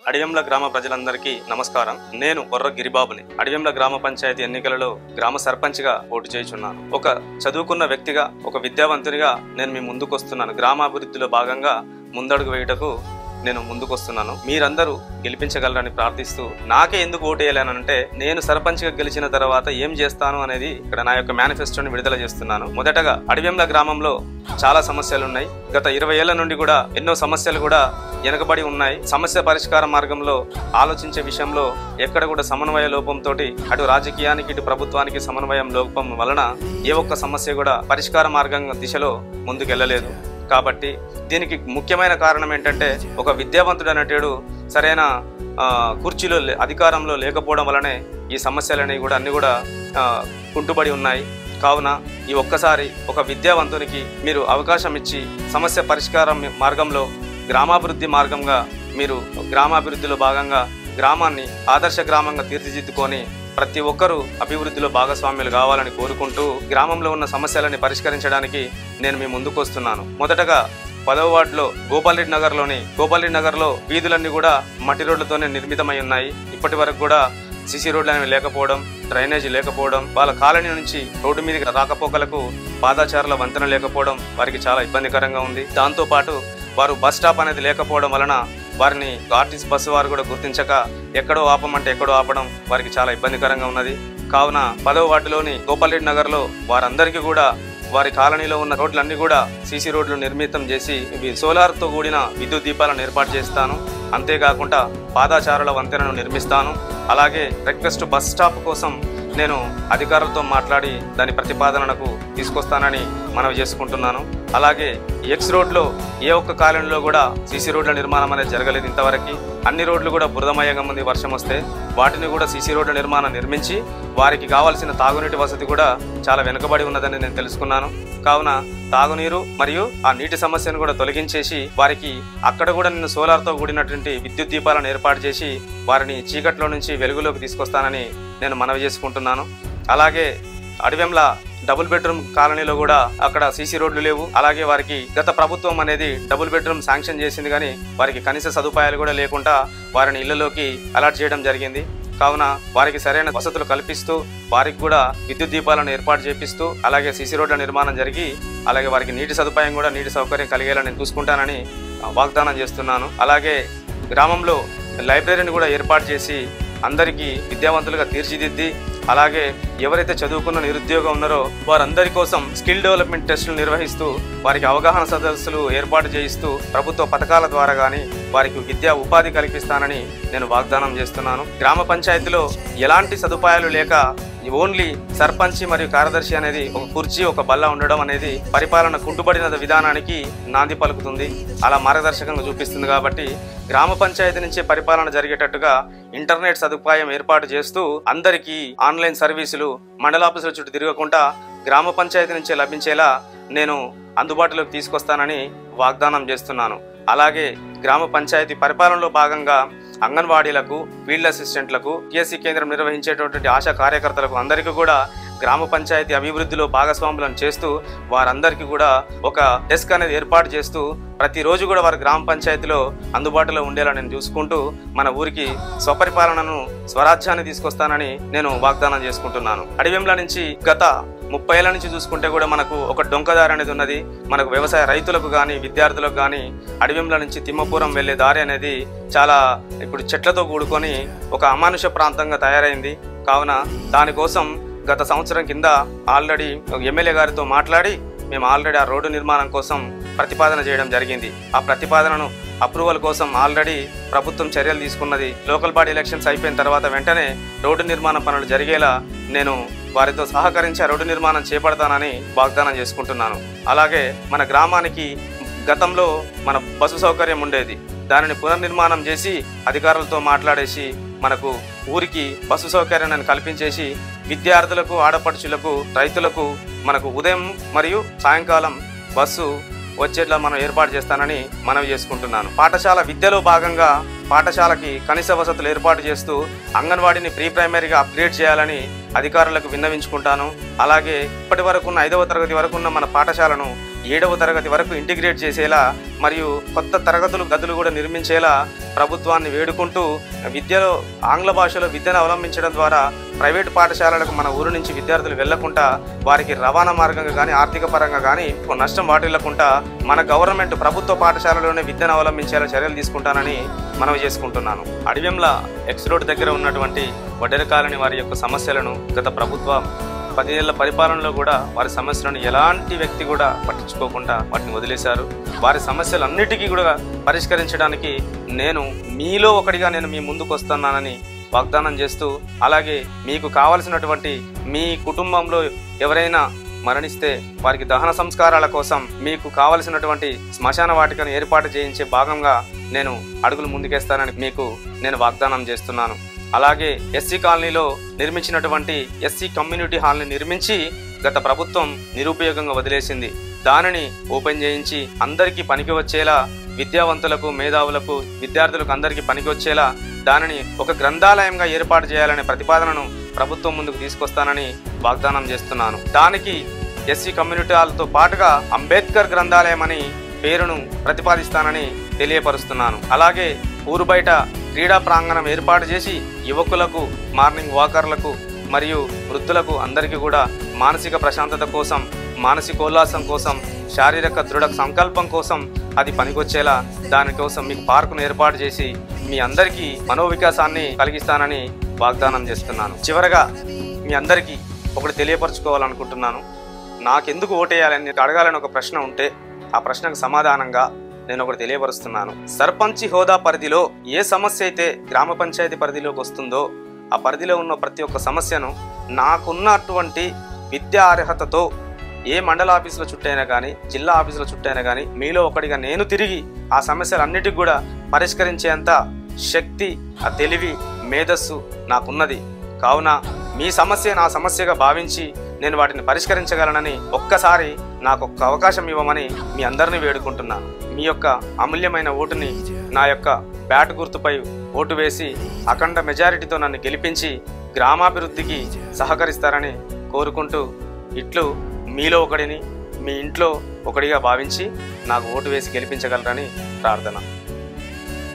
అడివెంల గ్రామ ప్రజలందరికీ నమస్కారం. నేను బొర్ర గిరిబాబుని. అడివెంల గ్రామ పంచాయతీ ఎన్నికలలో గ్రామ సర్పంచ్గా పోటీ చేయుచున్నాను. ఒక చదువుకున్న వ్యక్తిగా, ఒక విద్యావంతునిగా నేను మీ ముందుకు వస్తున్నాను. గ్రామాభివృద్ధిలో భాగంగా ముందడుగు వేయుటకు నేను ముందుకు వస్తున్నాను. మీరందరూ గెలిపించగలరని ప్రార్థిస్తూ, నాకే ఎందుకు ఓటు వేయాలనంటే, నేను సర్పంచ్గా గెలిచిన తర్వాత ఏం చేస్తాను అనేది ఇక్కడ నా యొక్క మేనిఫెస్టోని విడుదల చేస్తున్నాను. మొదటగా అడివెంల గ్రామంలో చాలా సమస్యలు ఉన్నాయి. గత 20 ఏళ్ల నుండి కూడా ఎన్నో సమస్యలు కూడా వెనకబడి ఉన్నాయి. సమస్య పరిష్కార మార్గంలో ఆలోచించే విషయంలో ఎక్కడ కూడా సమన్వయ లోపంతో, అటు రాజకీయానికి ఇటు ప్రభుత్వానికి సమన్వయం లోపం వలన ఏ ఒక్క సమస్య కూడా పరిష్కార మార్గం దిశలో ముందుకెళ్లలేదు. కాబట్టి దీనికి ముఖ్యమైన కారణం ఏంటంటే, ఒక విద్యావంతుడు అనేటోడు సరైన కుర్చీలో అధికారంలో లేకపోవడం వలనే ఈ సమస్యలన్నీ కూడా అన్ని కూడా కుంటుబడి ఉన్నాయి. కావున ఈ ఒక్కసారి ఒక విద్యావంతునికి మీరు అవకాశం ఇచ్చి సమస్య పరిష్కారం మార్గంలో గ్రామాభివృద్ధి మార్గంగా మీరు గ్రామాభివృద్ధిలో భాగంగా గ్రామాన్ని ఆదర్శ గ్రామంగా తీర్చిదిద్దుకొని ప్రతి ఒక్కరూ అభివృద్ధిలో భాగస్వామ్యులు కావాలని కోరుకుంటూ, గ్రామంలో ఉన్న సమస్యలని పరిష్కరించడానికి నేను మీ ముందుకు వస్తున్నాను. మొదటగా 10వ వార్డులో గోపాల్రెడ్డి నగర్లో వీధులన్నీ కూడా మట్టి రోడ్లతోనే నిర్మితమై ఉన్నాయి. ఇప్పటి వరకు కూడా సిసి రోడ్లు అనేవి లేకపోవడం, డ్రైనేజీ లేకపోవడం, వాళ్ళ కాలనీ నుంచి రోడ్డు మీదకి రాకపోకలకు పాదాచారుల వంతెన లేకపోవడం వారికి చాలా ఇబ్బందికరంగా ఉంది. దాంతోపాటు వారు బస్ స్టాప్ అనేది లేకపోవడం వలన వారిని ఆర్టీసీ బస్సు వారు కూడా గుర్తించక ఎక్కడో ఆపమంటే ఎక్కడో ఆపడం వారికి చాలా ఇబ్బందికరంగా ఉన్నది. కావున 10వ వార్డులోని గోపాల్రెడ్డి నగర్లో వారందరికీ కూడా వారి కాలనీలో ఉన్న రోడ్లన్నీ కూడా సీసీ రోడ్లు నిర్మితం చేసి సోలార్తో కూడిన విద్యుత్ దీపాలను ఏర్పాటు చేస్తాను. అంతేకాకుండా పాదాచారుల వంతెనను నిర్మిస్తాను. అలాగే రిక్వెస్ట్ బస్ స్టాప్ కోసం నేను అధికారులతో మాట్లాడి దాని ప్రతిపాదనకు తీసుకొస్తానని మనవి చేసుకుంటున్నాను. అలాగే ఎక్స్ రోడ్లో ఏ ఒక్క కాలనీలో కూడా సీసీ రోడ్ల నిర్మాణం అనేది జరగలేదు ఇంతవరకు. అన్ని రోడ్లు కూడా బురదమయంగా ఉంది. వర్షం వస్తే వాటిని కూడా సీసీ రోడ్ల నిర్మాణం నిర్మించి వారికి కావాల్సిన తాగునీటి వసతి కూడా చాలా వెనుకబడి ఉన్నదని నేను తెలుసుకున్నాను. కావున తాగునీరు మరియు ఆ నీటి సమస్యను కూడా తొలగించేసి వారికి అక్కడ కూడా నేను సోలార్తో కూడినటువంటి విద్యుత్ దీపాలను ఏర్పాటు చేసి వారిని చీకట్లో నుంచి వెలుగులోకి తీసుకొస్తానని నేను మనవి చేసుకుంటున్నాను. అలాగే అడివెంల డబుల్ బెడ్రూమ్ కాలనీలో కూడా అక్కడ సీసీ రోడ్లు లేవు. అలాగే వారికి గత ప్రభుత్వం అనేది డబుల్ బెడ్రూమ్ శాంక్షన్ చేసింది, కానీ వారికి కనీస సదుపాయాలు కూడా లేకుండా వారిని ఇళ్లలోకి అలాట్ చేయడం జరిగింది. కావున వారికి సరైన వసతులు కల్పిస్తూ వారికి కూడా విద్యుత్ దీపాలను ఏర్పాటు చేపిస్తూ అలాగే సీసీ రోడ్ల నిర్మాణం జరిగి అలాగే వారికి నీటి సదుపాయం కూడా నీటి సౌకర్యం కలిగేలా నేను చూసుకుంటానని వాగ్దానం చేస్తున్నాను. అలాగే గ్రామంలో లైబ్రరీని కూడా ఏర్పాటు చేసి అందరికీ విద్యావంతులుగా తీర్చిదిద్ది అలాగే ఎవరైతే చదువుకున్న నిరుద్యోగం ఉన్నారో వారందరి కోసం స్కిల్ డెవలప్మెంట్ టెస్టులు నిర్వహిస్తూ వారికి అవగాహన సదస్సులు ఏర్పాటు చేయిస్తూ ప్రభుత్వ పథకాల ద్వారా కానీ వారికి విద్యా ఉపాధి కల్పిస్తానని నేను వాగ్దానం చేస్తున్నాను. గ్రామ పంచాయతీలో ఎలాంటి సదుపాయాలు లేక ఓన్లీ సర్పంచ్ మరియు కార్యదర్శి అనేది ఒక కుర్చీ ఒక బల్ల ఉండడం అనేది పరిపాలన కుంటుబడిన విధానానికి నాంది పలుకుతుంది, అలా మార్గదర్శకంగా చూపిస్తుంది. కాబట్టి గ్రామ పంచాయతీ నుంచే పరిపాలన జరిగేటట్టుగా ఇంటర్నెట్ సదుపాయం ఏర్పాటు చేస్తూ అందరికీ ఆన్లైన్ సర్వీసులు మండలాఫీసుల చుట్టూ తిరగకుండా గ్రామ పంచాయతీ నుంచే లభించేలా నేను అందుబాటులోకి తీసుకొస్తానని వాగ్దానం చేస్తున్నాను. అలాగే గ్రామ పంచాయతీ పరిపాలనలో భాగంగా అంగన్వాడీలకు, ఫీల్డ్ అసిస్టెంట్లకు, పిఎస్సి కేంద్రం నిర్వహించేటటువంటి ఆశా కార్యకర్తలకు అందరికీ కూడా గ్రామ పంచాయతీ అభివృద్ధిలో భాగస్వాములను చేస్తూ వారందరికీ కూడా ఒక డెస్క్ అనేది ఏర్పాటు చేస్తూ ప్రతిరోజు కూడా వారి గ్రామ పంచాయతీలో అందుబాటులో ఉండేలా నేను చూసుకుంటూ మన ఊరికి స్వపరిపాలనను, స్వరాజ్యాన్ని తీసుకొస్తానని నేను వాగ్దానం చేసుకుంటున్నాను. అడివెంల నుంచి గత 30 ఏళ్ల నుంచి చూసుకుంటే కూడా మనకు ఒక డొంకదారి అనేది ఉన్నది. మనకు వ్యవసాయ రైతులకు కానీ విద్యార్థులకు కానీ అడివెంల నుంచి తిమ్మపురం వెళ్లే దారి అనేది చాలా ఇప్పుడు చెట్లతో కూడుకొని ఒక అమానుష ప్రాంతంగా తయారైంది. కావున దానికోసం గత సంవత్సరం కింద ఆల్రెడీ ఎమ్మెల్యే గారితో మాట్లాడి మేము ఆల్రెడీ ఆ రోడ్డు నిర్మాణం కోసం ప్రతిపాదన చేయడం జరిగింది. ఆ ప్రతిపాదనను అప్రూవల్ కోసం ఆల్రెడీ ప్రభుత్వం చర్యలు తీసుకున్నది. లోకల్ బాడీ ఎలక్షన్స్ అయిపోయిన తర్వాత వెంటనే రోడ్డు నిర్మాణ పనులు జరిగేలా నేను వారితో సహకరించి ఆ రోడ్డు నిర్మాణం చేపడతానని వాగ్దానం చేసుకుంటున్నాను. అలాగే మన గ్రామానికి గతంలో మన బస్సు సౌకర్యం ఉండేది, దానిని పునర్నిర్మాణం చేసి అధికారులతో మాట్లాడేసి మనకు ఊరికి బస్సు సౌకర్యాన్ని కల్పించేసి విద్యార్థులకు, ఆడపడుచులకు, రైతులకు మనకు ఉదయం మరియు సాయంకాలం బస్సు వచ్చేట్లా మనం ఏర్పాటు చేస్తానని మనవి చేసుకుంటున్నాను. పాఠశాల విద్యలో భాగంగా పాఠశాలకి కనీస వసతులు ఏర్పాటు చేస్తూ అంగన్వాడీని ప్రీ ప్రైమరీగా అప్గ్రేడ్ చేయాలని అధికారులకు విన్నవించుకుంటాను. అలాగే ఇప్పటి వరకు ఉన్న 5వ తరగతి వరకు ఉన్న మన పాఠశాలను 7వ తరగతి వరకు ఇంటిగ్రేట్ చేసేలా మరియు కొత్త గదులు కూడా నిర్మించేలా ప్రభుత్వాన్ని వేడుకుంటూ విద్యలో ఆంగ్ల భాషలో విద్యను అవలంబించడం ద్వారా ప్రైవేటు పాఠశాలలకు మన ఊరు నుంచి విద్యార్థులు వెళ్లకుండా వారికి రవాణా మార్గంగా కానీ ఆర్థిక పరంగా కానీ నష్టం వాటిల్లకుండా మన గవర్నమెంట్ ప్రభుత్వ పాఠశాలలోనే విద్యను అవలంబించేలా చర్యలు తీసుకుంటానని మనవి చేసుకుంటున్నాను. అడివెంల ఎక్స్ రోడ్ దగ్గర ఉన్నటువంటి వడ్డెర కాలనీ వారి యొక్క సమస్యలను గత ప్రభుత్వం 10 ఏళ్ల పరిపాలనలో కూడా వారి సమస్యలను ఎలాంటి వ్యక్తి కూడా పట్టించుకోకుండా వాటిని వదిలేశారు. వారి సమస్యలన్నిటికీ కూడా పరిష్కరించడానికి మీలో ఒకటిగా నేను మీ ముందుకు వస్తున్నానని వాగ్దానం చేస్తూ, అలాగే మీకు కావలసినటువంటి మీ కుటుంబంలో ఎవరైనా మరణిస్తే వారికి దహన సంస్కారాల కోసం మీకు కావలసినటువంటి శ్మశాన వాటికను ఏర్పాటు చేయించే భాగంగా నేను అడుగులు ముందుకేస్తానని మీకు నేను వాగ్దానం చేస్తున్నాను. అలాగే ఎస్సీ కాలనీలో నిర్మించినటువంటి ఎస్సీ కమ్యూనిటీ హాల్ని నిర్మించి గత ప్రభుత్వం నిరుపయోగంగా వదిలేసింది. దానిని ఓపెన్ చేయించి అందరికీ పనికి వచ్చేలా, విద్యావంతులకు మేధావులకు విద్యార్థులకు అందరికీ పనికి వచ్చేలా దానిని ఒక గ్రంథాలయంగా ఏర్పాటు చేయాలనే ప్రతిపాదనను ప్రభుత్వం ముందుకు తీసుకొస్తానని వాగ్దానం చేస్తున్నాను. దానికి ఎస్సీ కమ్యూనిటీ హాల్తో పాటుగా అంబేద్కర్ గ్రంథాలయం అని పేరును ప్రతిపాదిస్తానని తెలియపరుస్తున్నాను. అలాగే ఊరు బయట క్రీడా ప్రాంగణం ఏర్పాటు చేసి యువకులకు, మార్నింగ్ వాకర్లకు మరియు వృద్ధులకు అందరికీ కూడా మానసిక ప్రశాంతత కోసం, మానసికోల్లాసం కోసం, శారీరక దృఢ సంకల్పం కోసం అది పనికొచ్చేలా దానికోసం మీకు పార్కును ఏర్పాటు చేసి మీ అందరికీ మనోవికాసాన్ని కలిగిస్తానని వాగ్దానం చేస్తున్నాను. చివరగా మీ అందరికీ ఒకటి తెలియపరచుకోవాలనుకుంటున్నాను. నాకెందుకు ఓటేయాలని అడగాలని ఒక ప్రశ్న ఉంటే ఆ ప్రశ్నకు సమాధానంగా నేను ఒకటి తెలియపరుస్తున్నాను. సర్పంచి హోదా పరిధిలో ఏ సమస్య అయితే గ్రామ పంచాయతీ పరిధిలోకి వస్తుందో ఆ పరిధిలో ఉన్న ప్రతి ఒక్క సమస్యను నాకున్నటువంటి విద్యా అర్హతతో ఏ మండల ఆఫీసుల చుట్టైనా కానీ, జిల్లా ఆఫీసుల చుట్టైనా కానీ మీలో ఒకటిగా నేను తిరిగి ఆ సమస్యలన్నిటికీ కూడా పరిష్కరించేంత శక్తి, ఆ తెలివి, మేధస్సు నాకున్నది. కావున మీ సమస్య నా సమస్యగా భావించి నేను వాటిని పరిష్కరించగలనని ఒక్కసారి నాకు ఒక్క అవకాశం ఇవ్వమని మీ అందరినీ వేడుకుంటున్నాను. మీ యొక్క అమూల్యమైన ఓటుని నా యొక్క బ్యాట్ గుర్తుపై ఓటు వేసి అఖండ మెజారిటీతో నన్ను గెలిపించి గ్రామాభివృద్ధికి సహకరిస్తారని కోరుకుంటూ, ఇట్లు మీలో ఒకడిని, మీ ఇంట్లో ఒకడిగా భావించి నాకు ఓటు వేసి గెలిపించగలరని ప్రార్థన.